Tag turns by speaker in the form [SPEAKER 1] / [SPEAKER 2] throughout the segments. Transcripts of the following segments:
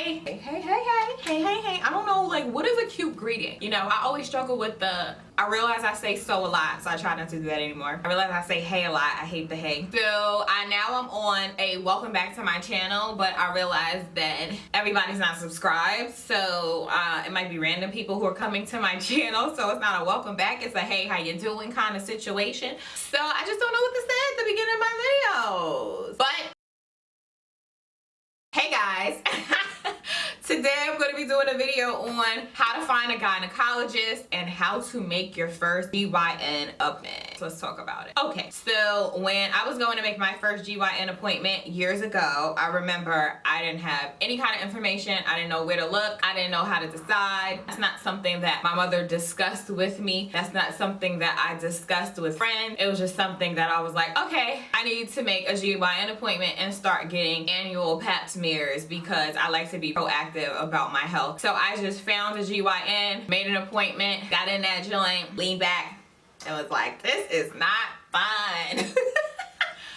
[SPEAKER 1] Hey. I don't know, like, what is a cute greeting? You know, I always struggle with I realize I say so a lot, so I try not to do that anymore. I realize I say hey a lot. I hate the hey. So now I'm on a welcome back to my channel, but I realize that everybody's not subscribed. So it might be random people who are coming to my channel. So it's not a welcome back. It's a hey, how you doing kind of situation. So I just don't know what to say at the beginning of my videos. But hey guys. Today I'm going to be doing a video on how to find a gynecologist and how to make your first GYN appointment. So let's talk about it. Okay, so when I was going to make my first GYN appointment years ago, I remember I didn't have any kind of information. I didn't know where to look. I didn't know how to decide. That's not something that my mother discussed with me. That's not something that I discussed with friends. It was just something that I was like, okay, I need to make a GYN appointment and start getting annual pap smears because I like to be proactive about my health. So I just found a GYN, made an appointment, got in that joint, leaned back, and was like, this is not fun.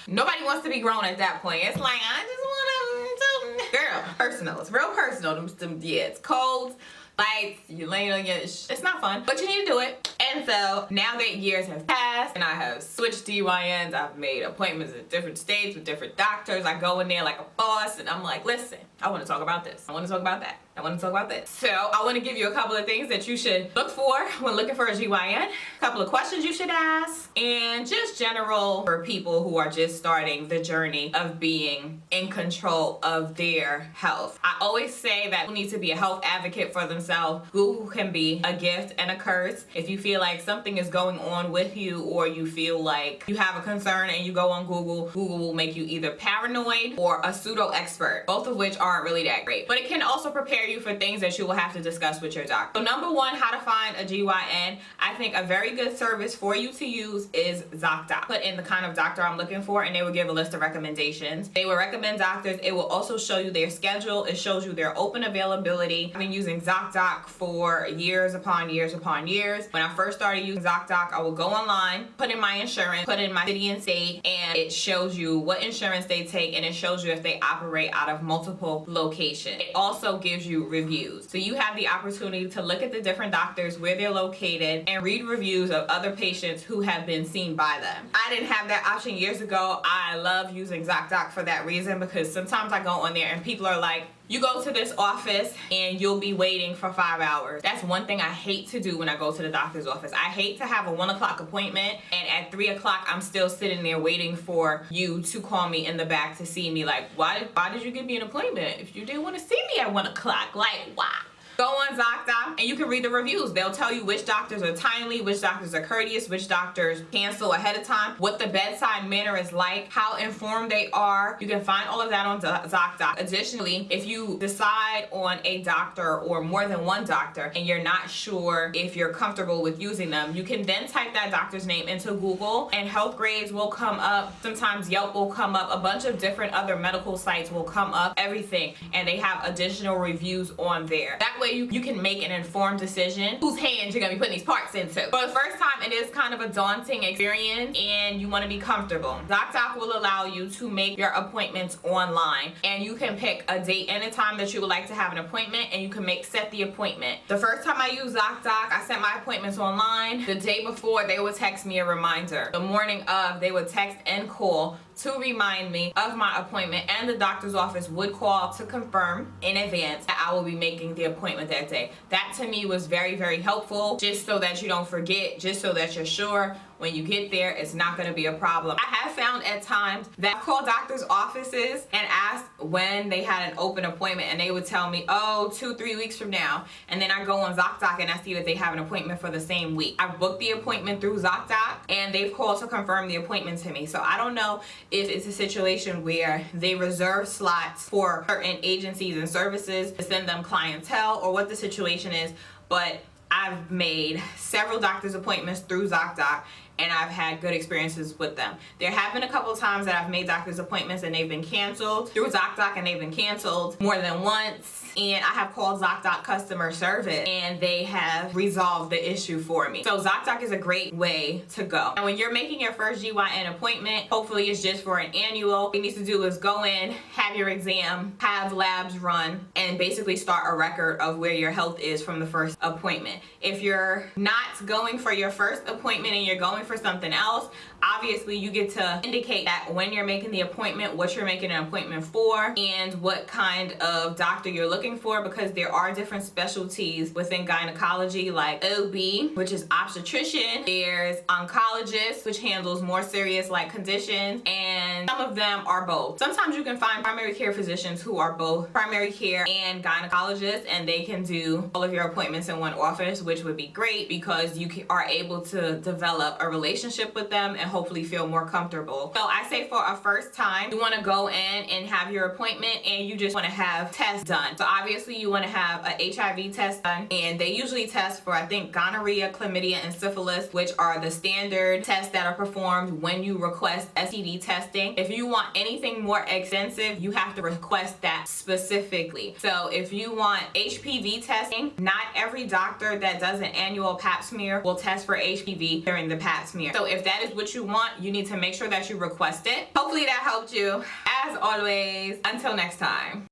[SPEAKER 1] Nobody wants to be grown at that point. It's like, I just want to, girl, personal. It's real personal. Yeah, it's cold, lights, you laying on your, it's not fun, but you need to do it. And so now that years have passed and I have switched GYNs, I've made appointments in different states with different doctors. I go in there like a boss and I'm like, listen, I want to talk about this. I want to talk about that. I want to talk about this. So I want to give you a couple of things that you should look for when looking for a GYN, a couple of questions you should ask, and just general for people who are just starting the journey of being in control of their health. I always say that people need to be a health advocate for themselves. Google can be a gift and a curse. If you feel like something is going on with you or you feel like you have a concern and you go on Google, Google will make you either paranoid or a pseudo expert, both of which aren't really that great. But it can also prepare you for things that you will have to discuss with your doctor. So number one, how to find a GYN. I think a very good service for you to use is ZocDoc. Put in the kind of doctor I'm looking for and they will give a list of recommendations. They will recommend doctors. It will also show you their schedule. It shows you their open availability. I've been using ZocDoc for years upon years upon years. When I first started using ZocDoc, I would go online, put in my insurance, put in my city and state, and it shows you what insurance they take and it shows you if they operate out of multiple locations. It also gives you reviews. So you have the opportunity to look at the different doctors, where they're located, and read reviews of other patients who have been seen by them. I didn't have that option years ago. I love using ZocDoc for that reason because sometimes I go on there and people are like, you go to this office and you'll be waiting for 5 hours. That's one thing I hate to do when I go to the doctor's office. I hate to have a 1 o'clock appointment and at 3 o'clock I'm still sitting there waiting for you to call me in the back to see me. Like, why did you give me an appointment if you didn't want to see me at 1 o'clock? Like, why? Go on ZocDoc and you can read the reviews. They'll tell you which doctors are timely, which doctors are courteous, which doctors cancel ahead of time, what the bedside manner is like, how informed they are. You can find all of that on ZocDoc. Additionally, if you decide on a doctor or more than one doctor and you're not sure if you're comfortable with using them, you can then type that doctor's name into Google and health grades will come up. Sometimes Yelp will come up. A bunch of different other medical sites will come up, everything, and they have additional reviews on there. That way you can make an informed decision whose hands you're gonna be putting these parts into. For the first time, it is kind of a daunting experience and you want to be comfortable. ZocDoc will allow you to make your appointments online and you can pick a date and a time that you would like to have an appointment and you can set the appointment. The first time I used ZocDoc, I set my appointments online. The day before, they would text me a reminder. The morning of, they would text and call to remind me of my appointment, and the doctor's office would call to confirm in advance that I will be making the appointment that day. That to me was very, very helpful, just so that you don't forget, just so that you're sure when you get there it's not going to be a problem. I have found at times that I call doctor's offices and ask when they had an open appointment and they would tell me, oh, 2-3 weeks from now, and then I go on ZocDoc and I see that they have an appointment for the same week. I booked the appointment through ZocDoc and they've called to confirm the appointment to me. So I don't know if it's a situation where they reserve slots for certain agencies and services to send them clientele or what the situation is, but I've made several doctor's appointments through ZocDoc and I've had good experiences with them. There have been a couple of times that I've made doctor's appointments and they've been canceled through ZocDoc, and they've been canceled more than once. And I have called ZocDoc customer service and they have resolved the issue for me. So ZocDoc is a great way to go. And when you're making your first GYN appointment, hopefully it's just for an annual. What you need to do is go in, have your exam, have labs run, and basically start a record of where your health is from the first appointment. If you're not going for your first appointment and you're going for something else, obviously you get to indicate that when you're making the appointment, what you're making an appointment for, and what kind of doctor you're looking for, because there are different specialties within gynecology, like OB, which is obstetrician. There's oncologist, which handles more serious like conditions, and some of them are both. Sometimes you can find primary care physicians who are both primary care and gynecologists, and they can do all of your appointments in one office, which would be great because you are able to develop a relationship with them and hopefully feel more comfortable. So I say for a first time, you want to go in and have your appointment and you just want to have tests done. So obviously you want to have a HIV test done, and they usually test for, I think, gonorrhea, chlamydia, and syphilis, which are the standard tests that are performed when you request STD testing. If you want anything more extensive, you have to request that specifically. So if you want HPV testing, not every doctor that does an annual pap smear will test for HPV during the pap smear. So if that is what you want, you need to make sure that you request it. Hopefully that helped you. As always, until next time.